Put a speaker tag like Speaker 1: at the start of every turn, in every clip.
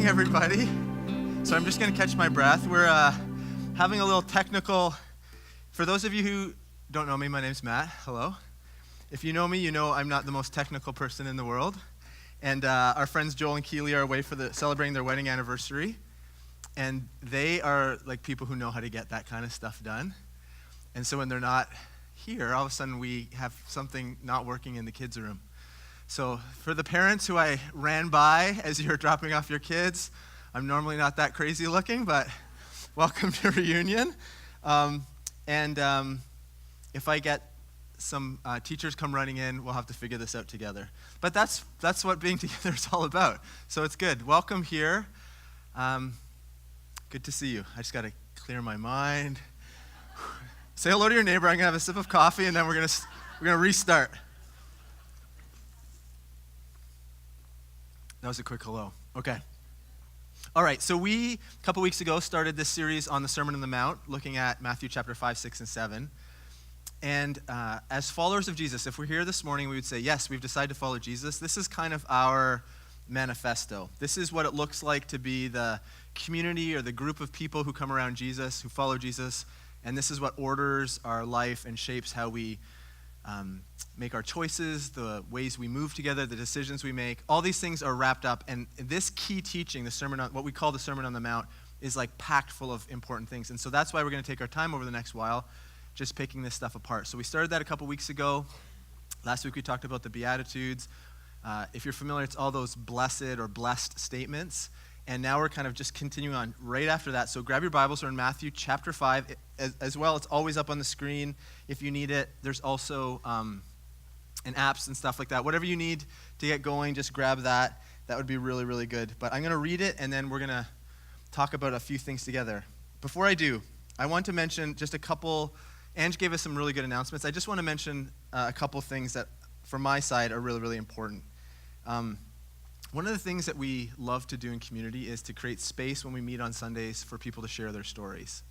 Speaker 1: morning, everybody. So I'm just going to catch my breath. We're having a little technical, for those of you who don't know me, my name's Matt. Hello. If you know me, you know I'm not the most technical person in the world. And our friends Joel and Keely are away for celebrating their wedding anniversary. And they are like people who know how to get that kind of stuff done. And so when they're not here, all of a sudden we have something not working in the kids' room. So for the parents who I ran by as you were dropping off your kids, I'm normally not that crazy looking, but welcome to reunion. If I get some teachers come running in, we'll have to figure this out together. But that's what being together is all about. So it's good. Welcome here. Good to see you. I just got to clear my mind. Say hello to your neighbor. I'm going to have a sip of coffee, and then we're going to restart. That was a quick hello. Okay. All right, so we, a couple weeks ago, started this series on the Sermon on the Mount, looking at Matthew chapter 5, 6, and 7. And as followers of Jesus, if we're here this morning, we would say, yes, we've decided to follow Jesus. This is kind of our manifesto. This is what it looks like to be the community or the group of people who come around Jesus, who follow Jesus. And this is what orders our life and shapes how we make our choices, the ways we move together, the decisions we make. All these things are wrapped up. And this key teaching, the sermon on, what we call the Sermon on the Mount, is like packed full of important things. And so that's why we're going to take our time over the next while just picking this stuff apart. So we started that a couple weeks ago. Last week we talked about the Beatitudes. If you're familiar, it's all those blessed or blessed statements. And now we're kind of just continuing on right after that. So grab your Bibles. We're in Matthew chapter 5. As well, it's always up on the screen if you need it. There's also in apps and stuff like that. Whatever you need to get going, just grab that. That would be really, really good. But I'm going to read it, and then we're going to talk about a few things together. Before I do, I want to mention just a couple. Ange gave us some really good announcements. I just want to mention a couple things that, from my side, are really, really important. One of the things that we love to do in community is to create space when we meet on Sundays for people to share their stories.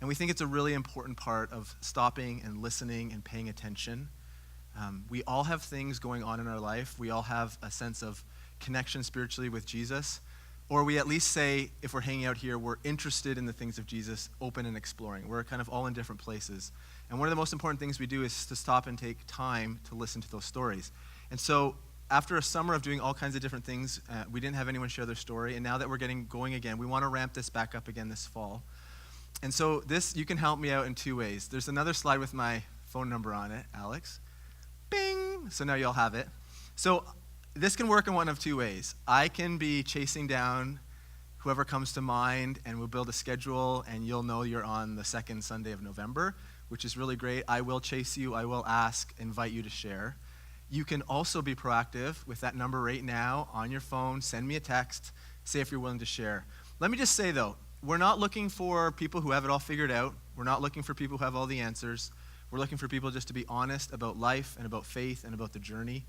Speaker 1: And we think it's a really important part of stopping and listening and paying attention. We all have things going on in our life. We all have a sense of connection spiritually with Jesus. Or we at least say, if we're hanging out here, we're interested in the things of Jesus, open and exploring. We're kind of all in different places. And one of the most important things we do is to stop and take time to listen to those stories. And so after a summer of doing all kinds of different things, we didn't have anyone share their story. And now that we're getting going again, we want to ramp this back up again this fall. And so this, you can help me out in two ways. There's another slide with my phone number on it, Alex. Bing! So now you'll have it. So this can work in one of two ways. I can be chasing down whoever comes to mind, and we'll build a schedule, and you'll know you're on the second Sunday of November, which is really great. I will chase you. I will ask, invite you to share. You can also be proactive with that number right now on your phone. Send me a text. Say if you're willing to share. Let me just say, though, we're not looking for people who have it all figured out. We're not looking for people who have all the answers. We're looking for people just to be honest about life and about faith and about the journey.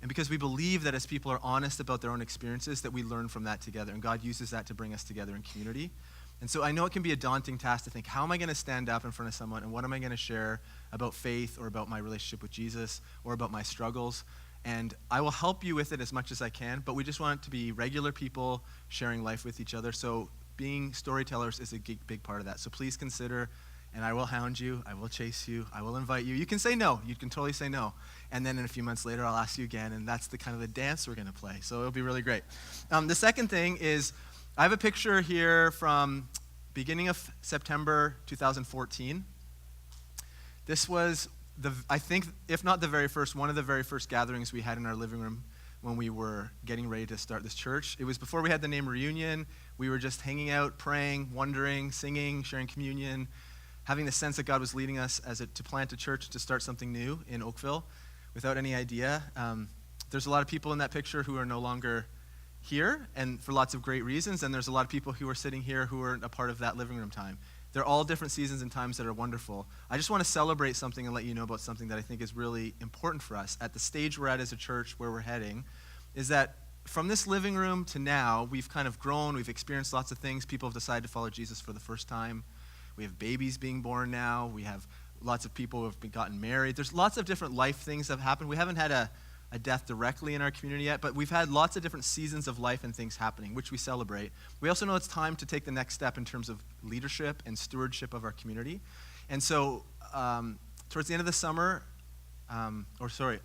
Speaker 1: And because we believe that as people are honest about their own experiences, that we learn from that together. And God uses that to bring us together in community. And so I know it can be a daunting task to think, how am I going to stand up in front of someone and what am I going to share about faith or about my relationship with Jesus or about my struggles? And I will help you with it as much as I can, but we just want it to be regular people sharing life with each other. So being storytellers is a big part of that. So please consider, and I will hound you, I will chase you, I will invite you. You can say no, you can totally say no. And then in a few months later, I'll ask you again, and that's the kind of the dance we're going to play. So it'll be really great. The second thing is, I have a picture here from beginning of September 2014. This was, I think, if not the very first, one of the very first gatherings we had in our living room when we were getting ready to start this church. It was before we had the name Reunion. We were just hanging out, praying, wondering, singing, sharing communion, having the sense that God was leading us to plant a church, to start something new in Oakville without any idea. There's a lot of people in that picture who are no longer here, and for lots of great reasons, and there's a lot of people who are sitting here who are a part of that living room time. They're all different seasons and times that are wonderful. I just want to celebrate something and let you know about something that I think is really important for us. At the stage we're at as a church, where we're heading, is that from this living room to now, we've kind of grown, we've experienced lots of things. People have decided to follow Jesus for the first time. We have babies being born now. We have lots of people who have gotten married. There's lots of different life things that have happened. We haven't had a a death directly in our community yet, but we've had lots of different seasons of life and things happening, which we celebrate. We also know it's time to take the next step in terms of leadership and stewardship of our community. And so towards the end of the summer,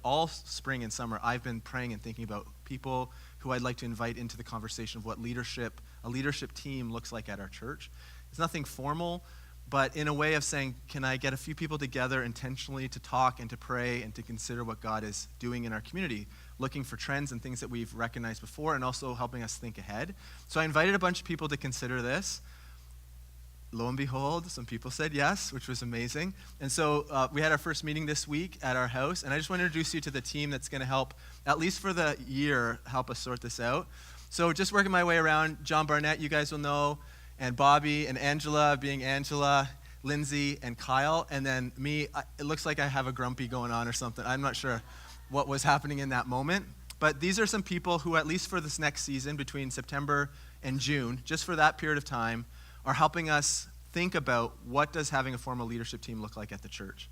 Speaker 1: all spring and summer, I've been praying and thinking about people who I'd like to invite into the conversation of what a leadership team looks like at our church. It's nothing formal, but in a way of saying, can I get a few people together intentionally to talk and to pray and to consider what God is doing in our community, looking for trends and things that we've recognized before and also helping us think ahead. So I invited a bunch of people to consider this. Lo and behold, some people said yes, which was amazing. And so we had our first meeting this week at our house, and I just want to introduce you to the team that's going to help, at least for the year, help us sort this out. So just working my way around, John Barnett, you guys will know, and Bobby and Angela, being Angela, Lindsay, and Kyle, and then me. It looks like I have a grumpy going on or something. I'm not sure what was happening in that moment. But these are some people who, at least for this next season, between September and June, just for that period of time, are helping us think about what does having a formal leadership team look like at the church.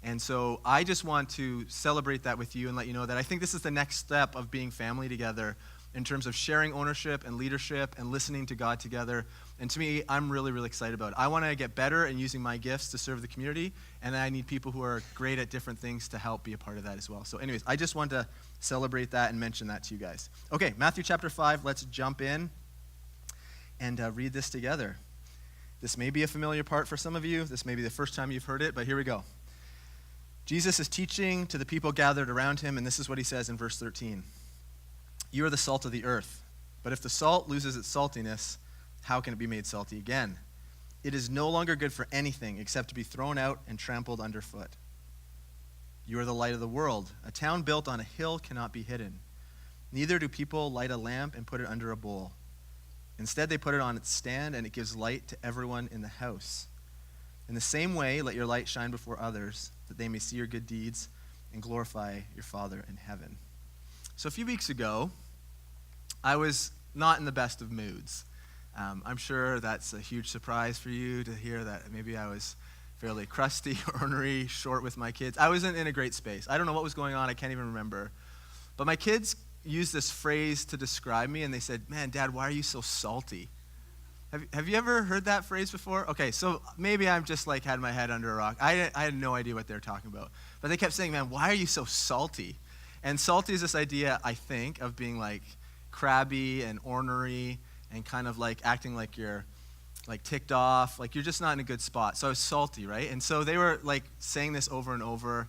Speaker 1: And so I just want to celebrate that with you and let you know that I think this is the next step of being family together in terms of sharing ownership and leadership and listening to God together. And to me, I'm really, really excited about it. I want to get better in using my gifts to serve the community, and I need people who are great at different things to help be a part of that as well. So anyways, I just want to celebrate that and mention that to you guys. Okay, Matthew chapter 5, let's jump in and read this together. This may be a familiar part for some of you. This may be the first time you've heard it, but here we go. Jesus is teaching to the people gathered around him, and this is what he says in verse 13. You are the salt of the earth, but if the salt loses its saltiness, how can it be made salty again? It is no longer good for anything except to be thrown out and trampled underfoot. You are the light of the world. A town built on a hill cannot be hidden. Neither do people light a lamp and put it under a bowl. Instead, they put it on its stand, and it gives light to everyone in the house. In the same way, let your light shine before others, that they may see your good deeds and glorify your Father in heaven. So a few weeks ago, I was not in the best of moods. I'm sure that's a huge surprise for you to hear that maybe I was fairly crusty, ornery, short with my kids. I wasn't in a great space. I don't know what was going on. I can't even remember. But my kids used this phrase to describe me, and they said, "Man, Dad, why are you so salty?" Have you ever heard that phrase before? Okay, so maybe I'm just like had my head under a rock. I had no idea what they were talking about. But they kept saying, "Man, why are you so salty?" And salty is this idea, I think, of being like crabby and ornery and kind of like acting like you're like ticked off, like you're just not in a good spot. So I was salty, right? And so they were like saying this over and over,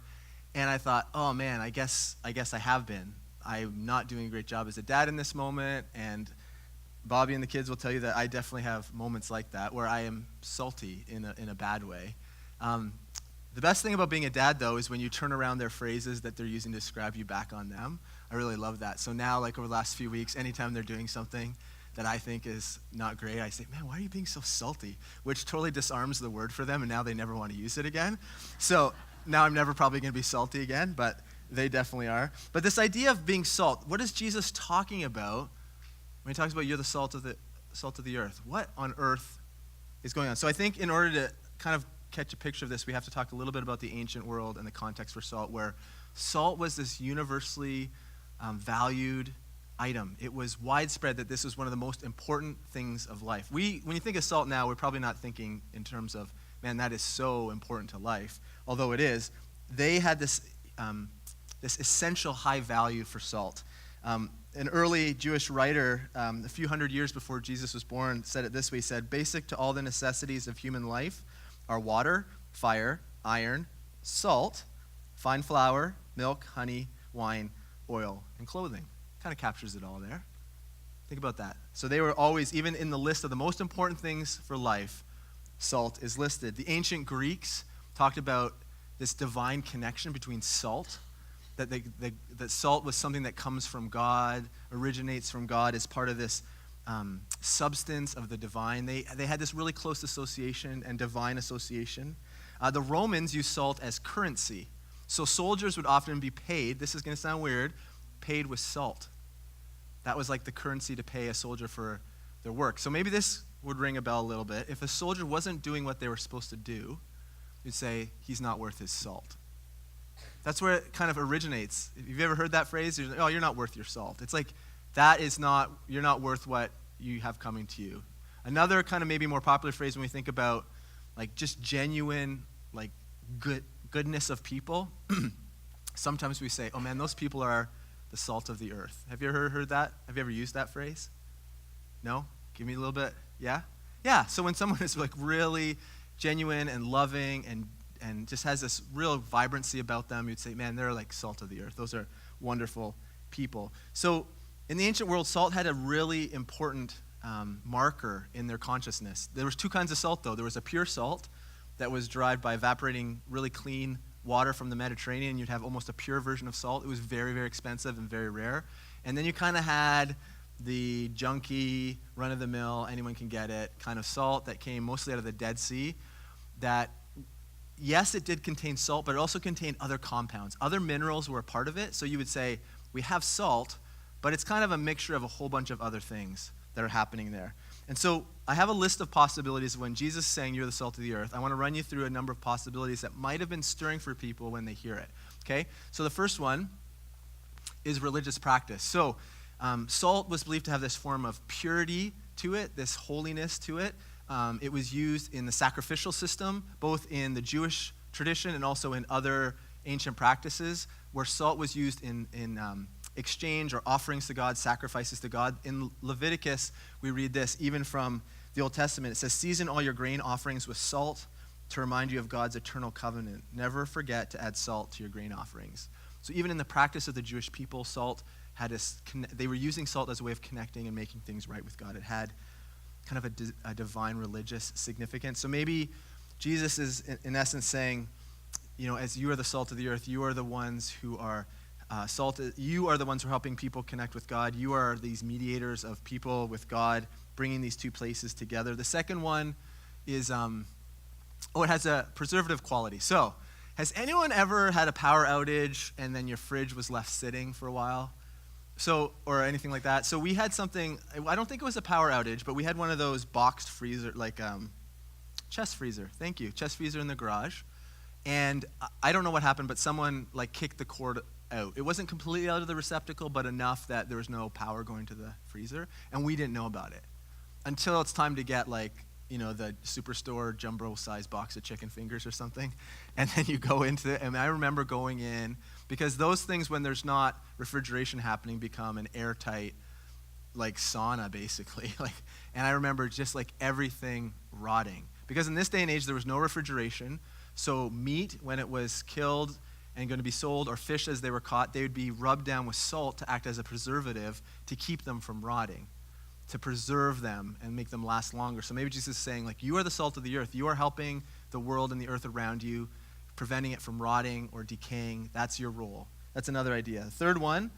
Speaker 1: and I thought, oh man, I guess I have been. I'm not doing a great job as a dad in this moment, and Bobby and the kids will tell you that I definitely have moments like that where I am salty in a bad way. The best thing about being a dad, though, is when you turn around their phrases that they're using to describe you back on them. I really love that. So now, like over the last few weeks, anytime they're doing something that I think is not great, I say, "Man, why are you being so salty?" Which totally disarms the word for them, and now they never want to use it again. So now I'm never probably going to be salty again, but they definitely are. But this idea of being salt, what is Jesus talking about when he talks about you're the salt of the earth? What on earth is going on? So I think in order to kind of catch a picture of this, we have to talk a little bit about the ancient world and the context for salt, where salt was this universally valued item. It was widespread that this was one of the most important things of life. When you think of salt now, we're probably not thinking in terms of, man, that is so important to life, although it is. They had this essential high value for salt. An early Jewish writer, a few hundred years before Jesus was born, said it this way. He said, "Basic to all the necessities of human life are water, fire, iron, salt, fine flour, milk, honey, wine, oil, and clothing." Kind of captures it all there. Think about that. So they were always, even in the list of the most important things for life, salt is listed. The ancient Greeks talked about this divine connection between salt, that salt was something that comes from God, originates from God, is part of this substance of the divine. They had this really close association and divine association. The Romans used salt as currency. So soldiers would often be paid, this is going to sound weird, paid with salt. That was like the currency to pay a soldier for their work. So maybe this would ring a bell a little bit. If a soldier wasn't doing what they were supposed to do, you'd say, he's not worth his salt. That's where it kind of originates. Have you ever heard that phrase? You're like, oh, you're not worth your salt. It's like, you're not worth what you have coming to you. Another kind of maybe more popular phrase when we think about like just genuine like goodness of people, sometimes we say, oh man, those people are the salt of the earth. Have you ever heard that? Have you ever used that phrase? No? Give me a little bit. Yeah? Yeah, so when someone is like really genuine and loving and just has this real vibrancy about them, you'd say, man, they're like salt of the earth. Those are wonderful people. So in the ancient world, salt had a really important marker in their consciousness. There was two kinds of salt, though. There was a pure salt that was derived by evaporating really clean water from the Mediterranean. You'd have almost a pure version of salt. It was very, very expensive and very rare. And then you kind of had the junky, run-of-the-mill, anyone can get it kind of salt that came mostly out of the Dead Sea that, yes, it did contain salt, but it also contained other compounds. Other minerals were a part of it. So you would say, we have salt, but it's kind of a mixture of a whole bunch of other things that are happening there. And so I have a list of possibilities when Jesus is saying you're the salt of the earth. I want to run you through a number of possibilities that might have been stirring for people when they hear it. Okay? So the first one is religious practice. So salt was believed to have this form of purity to it, this holiness to it. It was used in the sacrificial system, both in the Jewish tradition and also in other ancient practices, where salt was used in exchange or offerings to God, sacrifices to God. In Leviticus, we read this, even from the Old Testament. It says, season all your grain offerings with salt to remind you of God's eternal covenant. Never forget to add salt to your grain offerings. So even in the practice of the Jewish people, salt had they were using salt as a way of connecting and making things right with God. It had kind of a divine religious significance. So maybe Jesus is, in essence, saying, you know, as you are the salt of the earth, you are the ones who are you are the ones who are helping people connect with God. You are these mediators of people with God, bringing these two places together. The second one is, it has a preservative quality. So, has anyone ever had a power outage and then your fridge was left sitting for a while? So, or anything like that. So we had something, I don't think it was a power outage, but we had one of those boxed freezer, like chest freezer. Thank you. Chest freezer in the garage. And I don't know what happened, but someone like kicked the cord out. It wasn't completely out of the receptacle, but enough that there was no power going to the freezer, and we didn't know about it until it's time to get like, you know, the superstore jumbo-sized box of chicken fingers or something, and then you go into it. And I remember going in, because those things, when there's not refrigeration happening, become an airtight like sauna basically. And I remember just like everything rotting, because in this day and age there was no refrigeration. So meat, when it was killed and going to be sold, or fish as they were caught, they would be rubbed down with salt to act as a preservative to keep them from rotting, to preserve them and make them last longer. So maybe Jesus is saying, like, you are the salt of the earth. You are helping the world and the earth around you, preventing it from rotting or decaying. That's your role. That's another idea. The third one,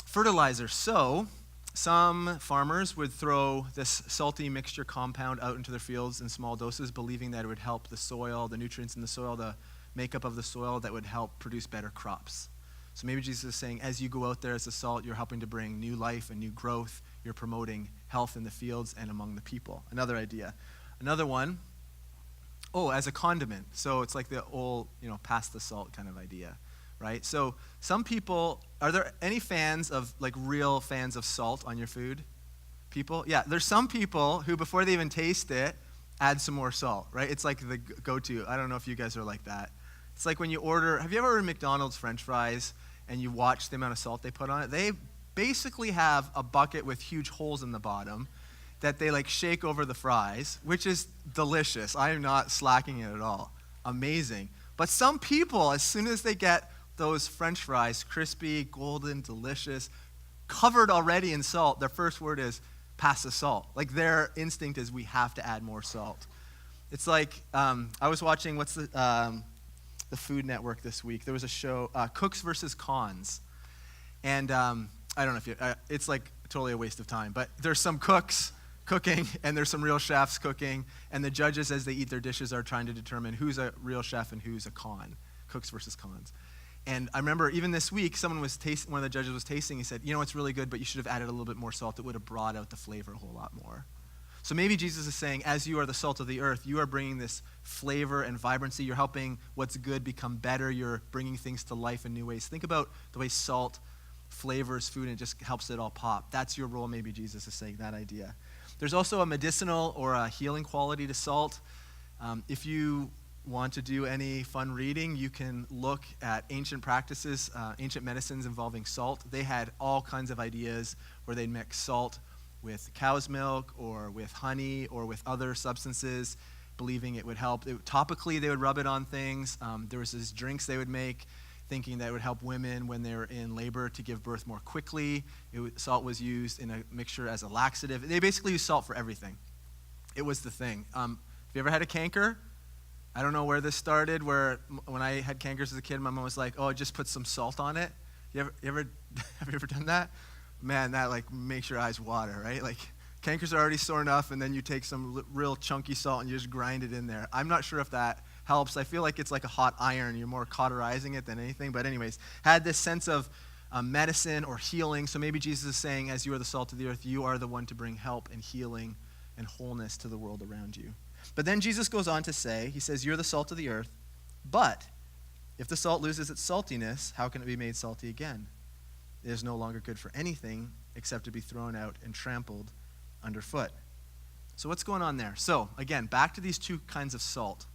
Speaker 1: fertilizer. So some farmers would throw this salty mixture compound out into their fields in small doses, believing that it would help the soil, the nutrients in the soil, the makeup of the soil, that would help produce better crops. So maybe Jesus is saying, as you go out there as the salt, you're helping to bring new life and new growth. You're promoting health in the fields and among the people. Another idea. Another one, as a condiment. So it's like the old, pass the salt kind of idea, right? So some people, are there any fans of, like, real fans of salt on your food? People? Yeah, there's some people who, before they even taste it, add some more salt, right? It's like the go-to. I don't know if you guys are like that. It's like when you order, have you ever ordered McDonald's French fries and you watch the amount of salt they put on it? They basically have a bucket with huge holes in the bottom that they like shake over the fries, which is delicious. I am not slacking it at all. Amazing. But some people, as soon as they get those French fries, crispy, golden, delicious, covered already in salt, their first word is, pass the salt. Like, their instinct is, we have to add more salt. It's like, I was watching, the Food Network this week. There was a show, Cooks versus Cons. And I don't know if it's like totally a waste of time, but there's some cooks cooking and there's some real chefs cooking, and the judges, as they eat their dishes, are trying to determine who's a real chef and who's a con. Cooks versus cons. And I remember even this week, one of the judges was tasting, he said, it's really good, but you should have added a little bit more salt. It would have brought out the flavor a whole lot more. So maybe Jesus is saying, as you are the salt of the earth, you are bringing this flavor and vibrancy. You're helping what's good become better. You're bringing things to life in new ways. Think about the way salt flavors food and it just helps it all pop. That's your role, maybe Jesus is saying that idea. There's also a medicinal or a healing quality to salt. If you want to do any fun reading, you can look at ancient practices, ancient medicines involving salt. They had all kinds of ideas where they'd mix salt with cow's milk or with honey or with other substances, believing it would help. Topically, they would rub it on things. There was these drinks they would make, thinking that it would help women when they were in labor to give birth more quickly. Salt was used in a mixture as a laxative. They basically used salt for everything. It was the thing. Have you ever had a canker? I don't know where this started, where when I had cankers as a kid, my mom was like, oh, just put some salt on it. Have you ever done that? Man, that like makes your eyes water, right? Like cankers are already sore enough, and then you take some real chunky salt and you just grind it in there. I'm not sure if that helps. I feel like it's like a hot iron. You're more cauterizing it than anything. But anyways, had this sense of medicine or healing. So maybe Jesus is saying, as you are the salt of the earth, you are the one to bring help and healing and wholeness to the world around you. But then Jesus goes on to say, he says, you're the salt of the earth, but if the salt loses its saltiness, how can it be made salty again? It is no longer good for anything except to be thrown out and trampled underfoot. So what's going on there? So again, back to these two kinds of salt.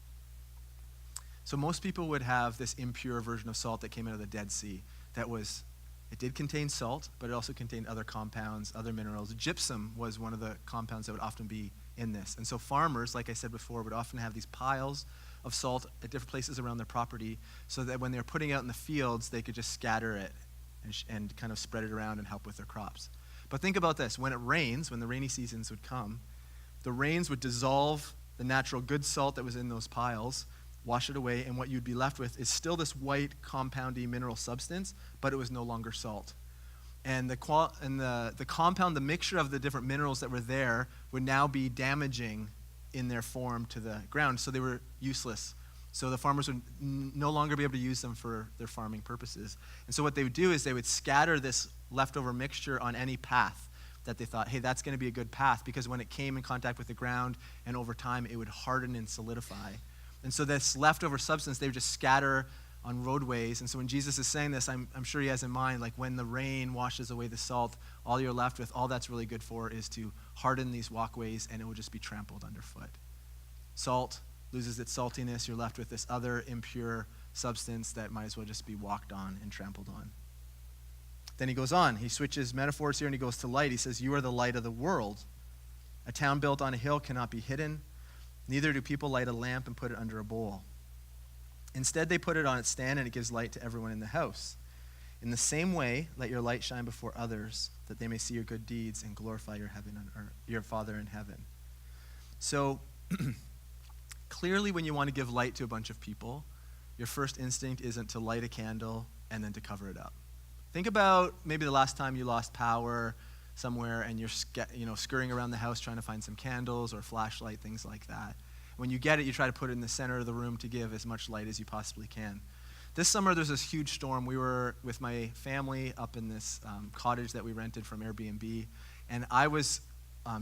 Speaker 1: So most people would have this impure version of salt that came out of the Dead Sea. It did contain salt, but it also contained other compounds, other minerals. Gypsum was one of the compounds that would often be in this. And so farmers, like I said before, would often have these piles of salt at different places around their property so that when they were putting it out in the fields, they could just scatter it and kind of spread it around and help with their crops. But think about this. When it rains, when the rainy seasons would come, the rains would dissolve the natural good salt that was in those piles, wash it away, and what you'd be left with is still this white compoundy mineral substance, but it was no longer salt. And the compound, the mixture of the different minerals that were there would now be damaging in their form to the ground, so they were useless. So the farmers would no longer be able to use them for their farming purposes. And so what they would do is they would scatter this leftover mixture on any path that they thought, hey, that's going to be a good path, because when it came in contact with the ground and over time, it would harden and solidify. And so this leftover substance, they would just scatter on roadways. And so when Jesus is saying this, I'm sure he has in mind, like when the rain washes away the salt, all you're left with, all that's really good for is to harden these walkways, and it will just be trampled underfoot. Salt loses its saltiness. You're left with this other impure substance that might as well just be walked on and trampled on. Then he goes on. He switches metaphors here, and he goes to light. He says, you are the light of the world. A town built on a hill cannot be hidden. Neither do people light a lamp and put it under a bowl. Instead, they put it on its stand, and it gives light to everyone in the house. In the same way, let your light shine before others, that they may see your good deeds and glorify your Father in heaven. So, clearly, when you want to give light to a bunch of people, your first instinct isn't to light a candle and then to cover it up. Think about maybe the last time you lost power somewhere and you're scurrying around the house trying to find some candles or a flashlight, things like that. When you get it, you try to put it in the center of the room to give as much light as you possibly can. This summer, there's this huge storm. We were with my family up in this cottage that we rented from Airbnb, and I was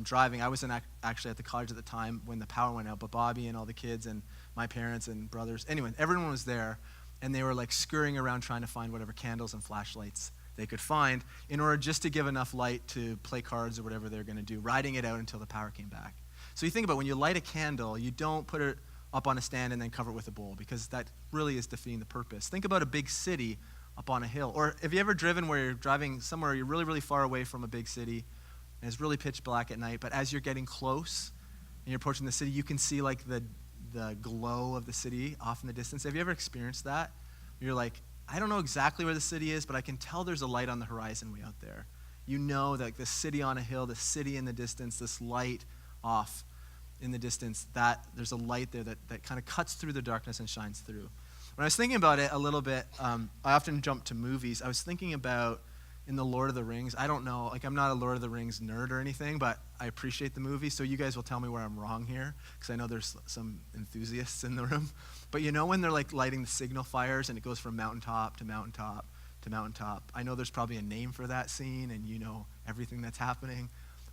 Speaker 1: driving. I wasn't actually at the cottage at the time when the power went out, but Bobby and all the kids and my parents and brothers, anyway, everyone was there, and they were like scurrying around trying to find whatever candles and flashlights they could find in order just to give enough light to play cards or whatever they're going to do, riding it out until the power came back. So you think about when you light a candle, you don't put it up on a stand and then cover it with a bowl, because that really is defeating the purpose. Think about a big city up on a hill. Or have you ever driven where you're driving somewhere you're really, really far away from a big city, and it's really pitch black at night, but as you're getting close and you're approaching the city, you can see like the glow of the city off in the distance. Have you ever experienced that? You're like, I don't know exactly where the city is, but I can tell there's a light on the horizon way out there. You know that the city on a hill, the city in the distance, this light off in the distance, that there's a light there that kind of cuts through the darkness and shines through. When I was thinking about it a little bit, I often jump to movies. I was thinking about in the Lord of the Rings, I don't know, like I'm not a Lord of the Rings nerd or anything, but I appreciate the movie, so you guys will tell me where I'm wrong here, because I know there's some enthusiasts in the room. But you know when they're like lighting the signal fires and it goes from mountaintop to mountaintop to mountaintop? I know there's probably a name for that scene, and you know everything that's happening.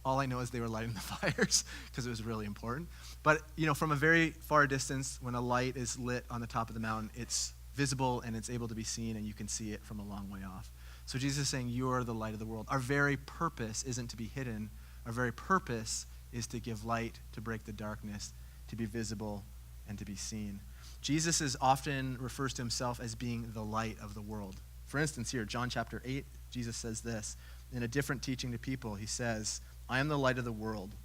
Speaker 1: All I know is they were lighting the fires because it was really important. But, from a very far distance, when a light is lit on the top of the mountain, it's visible and it's able to be seen, and you can see it from a long way off. So Jesus is saying, you are the light of the world. Our very purpose isn't to be hidden. Our very purpose is to give light, to break the darkness, to be visible, and to be seen. Jesus often refers to himself as being the light of the world. For instance, here, John chapter 8, Jesus says this. In a different teaching to people, he says, I am the light of the world.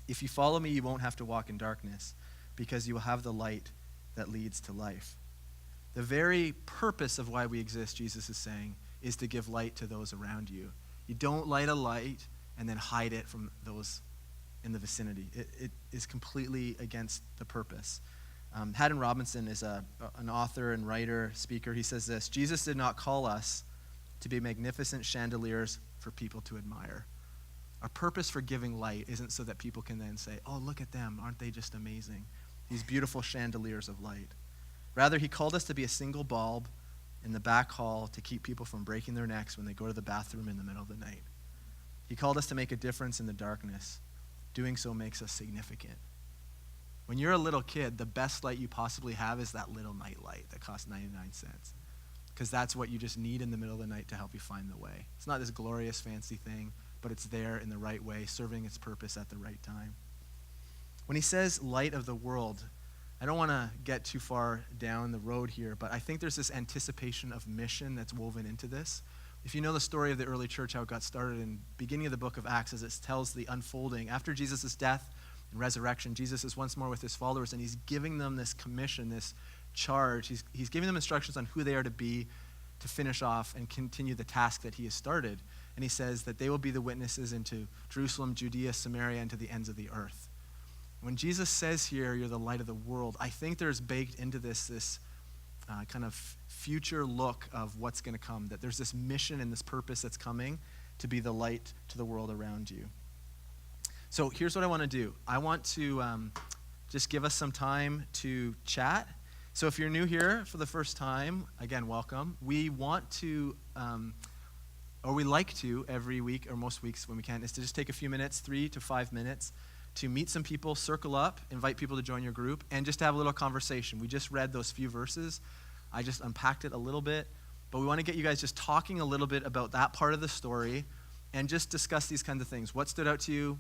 Speaker 1: If you follow me, you won't have to walk in darkness, because you will have the light that leads to life. The very purpose of why we exist, Jesus is saying, is to give light to those around you. You don't light a light and then hide it from those in the vicinity. It is completely against the purpose. Haddon Robinson is an author and writer, speaker. He says this, Jesus did not call us to be magnificent chandeliers for people to admire. Our purpose for giving light isn't so that people can then say, oh, look at them, aren't they just amazing? These beautiful chandeliers of light. Rather, he called us to be a single bulb in the back hall to keep people from breaking their necks when they go to the bathroom in the middle of the night. He called us to make a difference in the darkness. Doing so makes us significant. When you're a little kid, the best light you possibly have is that little night light that costs 99 cents. Because that's what you just need in the middle of the night to help you find the way. It's not this glorious, fancy thing, but it's there in the right way, serving its purpose at the right time. When he says light of the world, I don't want to get too far down the road here, but I think there's this anticipation of mission that's woven into this. If you know the story of the early church, how it got started in the beginning of the book of Acts, as it tells the unfolding. After Jesus' death and resurrection, Jesus is once more with his followers, and he's giving them this commission, this charge. He's giving them instructions on who they are to be to finish off and continue the task that he has started. And he says that they will be the witnesses into Jerusalem, Judea, Samaria, and to the ends of the earth. When Jesus says here, you're the light of the world, I think there's baked into this kind of future look of what's going to come, that there's this mission and this purpose that's coming to be the light to the world around you. So here's what I want to do. I want to just give us some time to chat. So if you're new here for the first time, again, welcome. We want to, or we like to every week, or most weeks when we can, is to just take a few minutes, 3 to 5 minutes, to meet some people, circle up, invite people to join your group, and just to have a little conversation. We just read those few verses. I just unpacked it a little bit, but we want to get you guys just talking a little bit about that part of the story and just discuss these kinds of things. What stood out to you?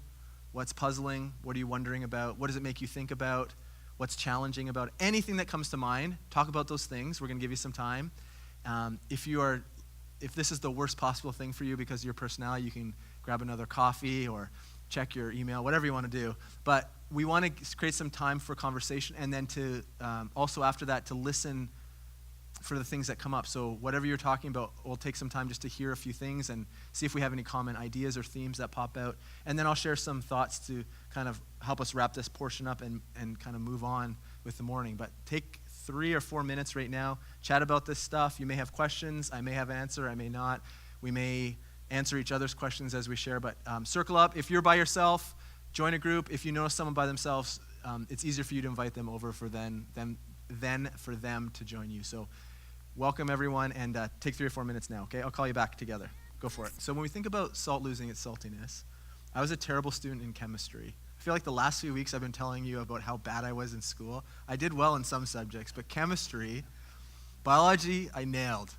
Speaker 1: What's puzzling? What are you wondering about? What does it make you think about? What's challenging about it? Anything that comes to mind, talk about those things. We're going to give you some time. If this is the worst possible thing for you because of your personality, you can grab another coffee or check your email, whatever you want to do. But we want to create some time for conversation, and then to also after that to listen for the things that come up. So whatever you're talking about, we'll take some time just to hear a few things and see if we have any common ideas or themes that pop out. And then I'll share some thoughts to kind of help us wrap this portion up and kind of move on with the morning. But take 3 or 4 minutes right now, chat about this stuff. You may have questions. I may have an answer. I may not. We may answer each other's questions as we share. But circle up. If you're by yourself, join a group. If you know someone by themselves, it's easier for you to invite them over for than for them to join you. So welcome, everyone, and take 3 or 4 minutes now, okay? I'll call you back together. Go for it. So when we think about salt losing its saltiness, I was a terrible student in chemistry. I feel like the last few weeks I've been telling you about how bad I was in school. I did well in some subjects, but chemistry, biology, I nailed.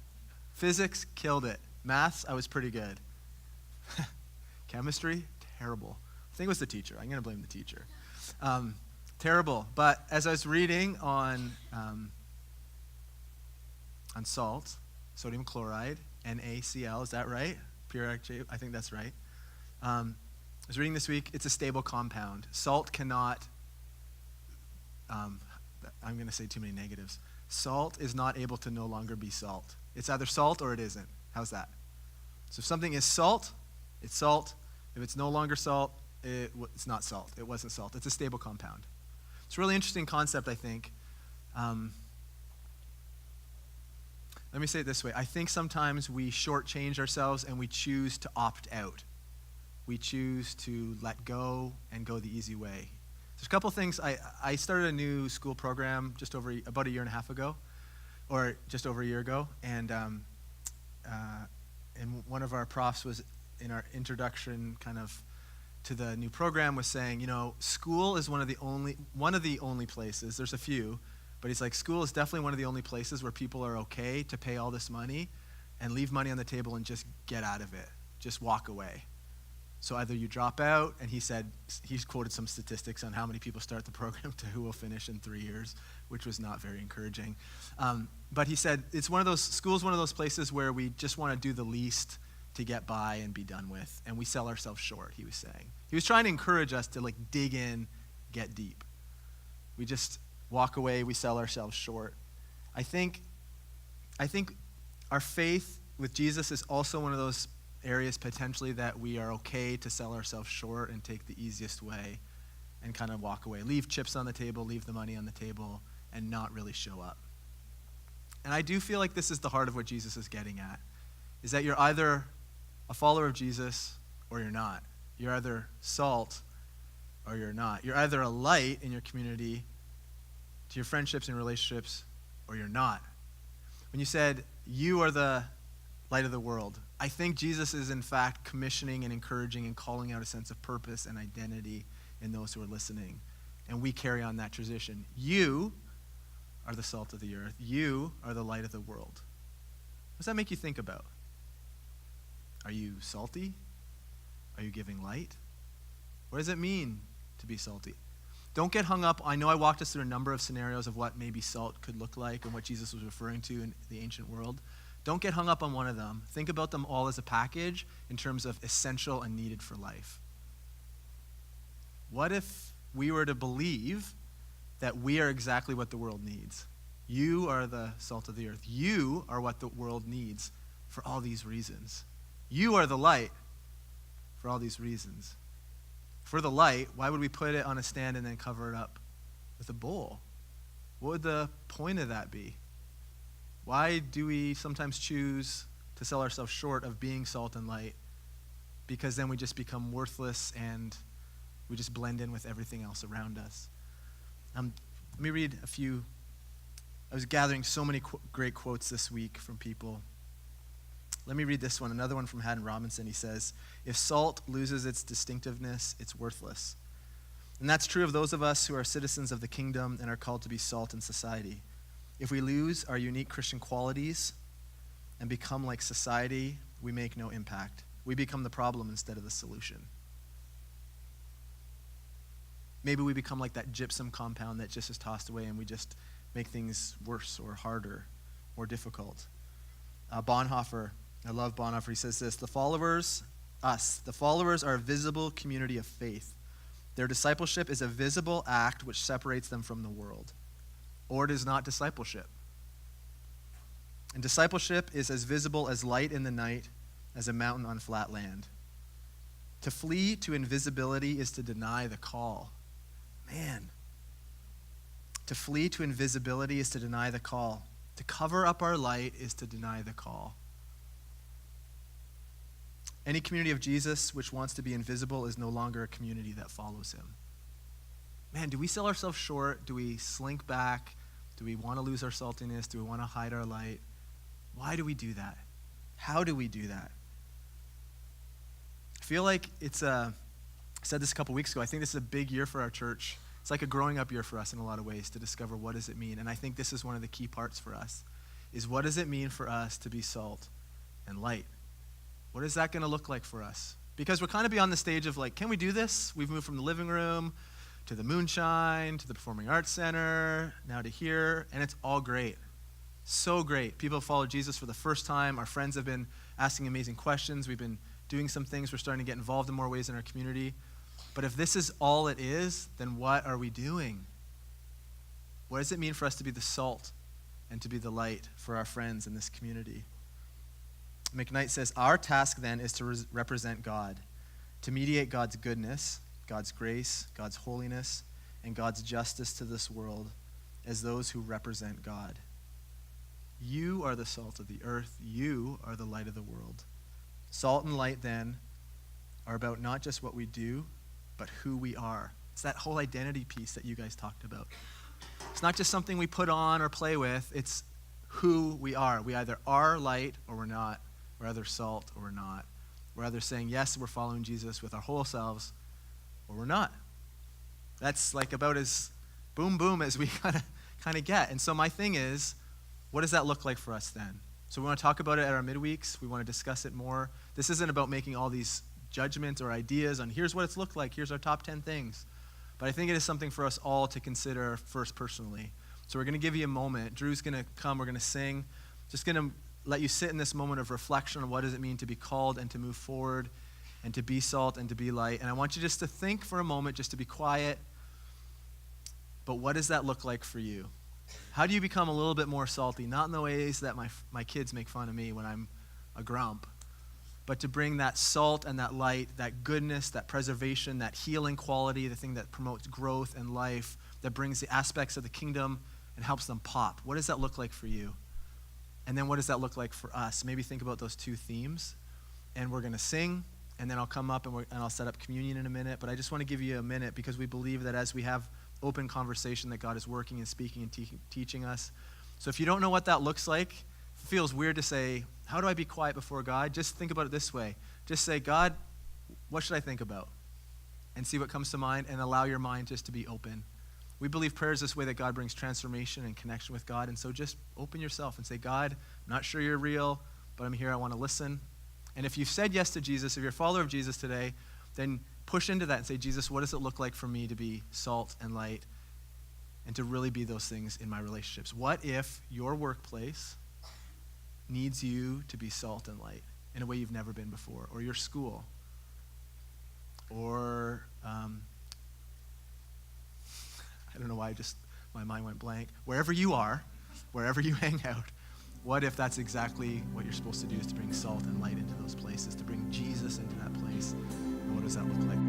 Speaker 1: Physics, killed it. Maths, I was pretty good. Chemistry, terrible. I think it was the teacher. I'm going to blame the teacher. Terrible. But as I was reading on salt, sodium chloride, NaCl, is that right? Periodic table, I think that's right. I was reading this week, it's a stable compound. Salt cannot, I'm going to say too many negatives. Salt is not able to no longer be salt. It's either salt or it isn't. How's that? So if something is salt, it's salt. If it's no longer salt, it's not salt. It wasn't salt. It's a stable compound. It's a really interesting concept, I think. Let me say it this way. I think sometimes we shortchange ourselves and we choose to opt out. We choose to let go and go the easy way. There's a couple things. I started a new school program about a year and a half ago, or just over a year ago, and one of our profs was in our introduction kind of to the new program was saying, school is one of the only places, there's a few, but he's like, school is definitely one of the only places where people are okay to pay all this money and leave money on the table and just get out of it, just walk away. So either you drop out, and he's quoted some statistics on how many people start the program to who will finish in 3 years, which was not very encouraging. But he said, school's one of those places where we just want to do the least to get by and be done with, and we sell ourselves short, he was saying. He was trying to encourage us to dig in, get deep. We just walk away, we sell ourselves short. I think our faith with Jesus is also one of those areas potentially that we are okay to sell ourselves short and take the easiest way and kind of walk away. Leave chips on the table, leave the money on the table, and not really show up. And I do feel like this is the heart of what Jesus is getting at, is that you're either a follower of Jesus or you're not. You're either salt or you're not. You're either a light in your community, to your friendships and relationships, or you're not. When you said, you are the light of the world, I think Jesus is in fact commissioning and encouraging and calling out a sense of purpose and identity in those who are listening. And we carry on that tradition. You are the salt of the earth. You are the light of the world. What does that make you think about? Are you salty? Are you giving light? What does it mean to be salty? Don't get hung up. I know I walked us through a number of scenarios of what maybe salt could look like and what Jesus was referring to in the ancient world. Don't get hung up on one of them. Think about them all as a package in terms of essential and needed for life. What if we were to believe that we are exactly what the world needs? You are the salt of the earth. You are what the world needs for all these reasons. You are the light for all these reasons. For the light, why would we put it on a stand and then cover it up with a bowl? What would the point of that be? Why do we sometimes choose to sell ourselves short of being salt and light? Because then we just become worthless and we just blend in with everything else around us. Let me read a few. I was gathering so many great quotes this week from people. Let me read this one, another one from Haddon Robinson. He says, if salt loses its distinctiveness, it's worthless. And that's true of those of us who are citizens of the kingdom and are called to be salt in society. If we lose our unique Christian qualities and become like society, we make no impact. We become the problem instead of the solution. Maybe we become like that gypsum compound that just is tossed away and we just make things worse or harder or difficult. Bonhoeffer, I love Bonhoeffer, he says this, the followers are a visible community of faith. Their discipleship is a visible act which separates them from the world. Or it is not discipleship. And discipleship is as visible as light in the night, as a mountain on flat land. To flee to invisibility is to deny the call. Man. To flee to invisibility is to deny the call. To cover up our light is to deny the call. Any community of Jesus which wants to be invisible is no longer a community that follows him. Man, do we sell ourselves short? Do we slink back? Do we want to lose our saltiness? Do we want to hide our light? Why do we do that? How do we do that? I feel like I said this a couple weeks ago, I think this is a big year for our church. It's like a growing up year for us in a lot of ways to discover what does it mean. And I think this is one of the key parts for us, is what does it mean for us to be salt and light? What is that going to look like for us? Because we're kind of beyond the stage of can we do this? We've moved from the living room to the moonshine, to the Performing Arts Center, now to here, and it's all great. So great. People have followed Jesus for the first time. Our friends have been asking amazing questions. We've been doing some things. We're starting to get involved in more ways in our community. But if this is all it is, then what are we doing? What does it mean for us to be the salt and to be the light for our friends in this community? McKnight says, our task then is to represent God, to mediate God's goodness, God's grace, God's holiness, and God's justice to this world as those who represent God. You are the salt of the earth. You are the light of the world. Salt and light, then, are about not just what we do, but who we are. It's that whole identity piece that you guys talked about. It's not just something we put on or play with. It's who we are. We either are light or we're not. We're either salt or we're not. We're either saying, yes, we're following Jesus with our whole selves, or we're not. That's like about as boom, boom as we kind of get. And so my thing is, what does that look like for us then? So we want to talk about it at our midweeks. We want to discuss it more. This isn't about making all these judgments or ideas on here's what it's looked like, here's our top 10 things. But I think it is something for us all to consider first personally. So we're going to give you a moment. Drew's going to come. We're going to sing. Just going to let you sit in this moment of reflection on what does it mean to be called and to move forward and to be salt and to be light. And I want you just to think for a moment, just to be quiet. But what does that look like for you? How do you become a little bit more salty? Not in the ways that my kids make fun of me when I'm a grump, but to bring that salt and that light, that goodness, that preservation, that healing quality, the thing that promotes growth and life, that brings the aspects of the kingdom and helps them pop. What does that look like for you? And then what does that look like for us? Maybe think about those two themes. And we're going to sing, and then I'll come up and I'll set up communion in a minute. But I just want to give you a minute because we believe that as we have open conversation that God is working and speaking and teaching us. So if you don't know what that looks like, it feels weird to say, how do I be quiet before God? Just think about it this way. Just say, God, what should I think about? And see what comes to mind and allow your mind just to be open. We believe prayer is this way that God brings transformation and connection with God. And so just open yourself and say, God, I'm not sure you're real, but I'm here. I want to listen. And if you've said yes to Jesus, if you're a follower of Jesus today, then push into that and say, Jesus, what does it look like for me to be salt and light and to really be those things in my relationships? What if your workplace needs you to be salt and light in a way you've never been before, or your school, or I don't know why my mind went blank. Wherever you are, wherever you hang out, what if that's exactly what you're supposed to do, is to bring salt and light into those places, to bring Jesus into that place? And what does that look like?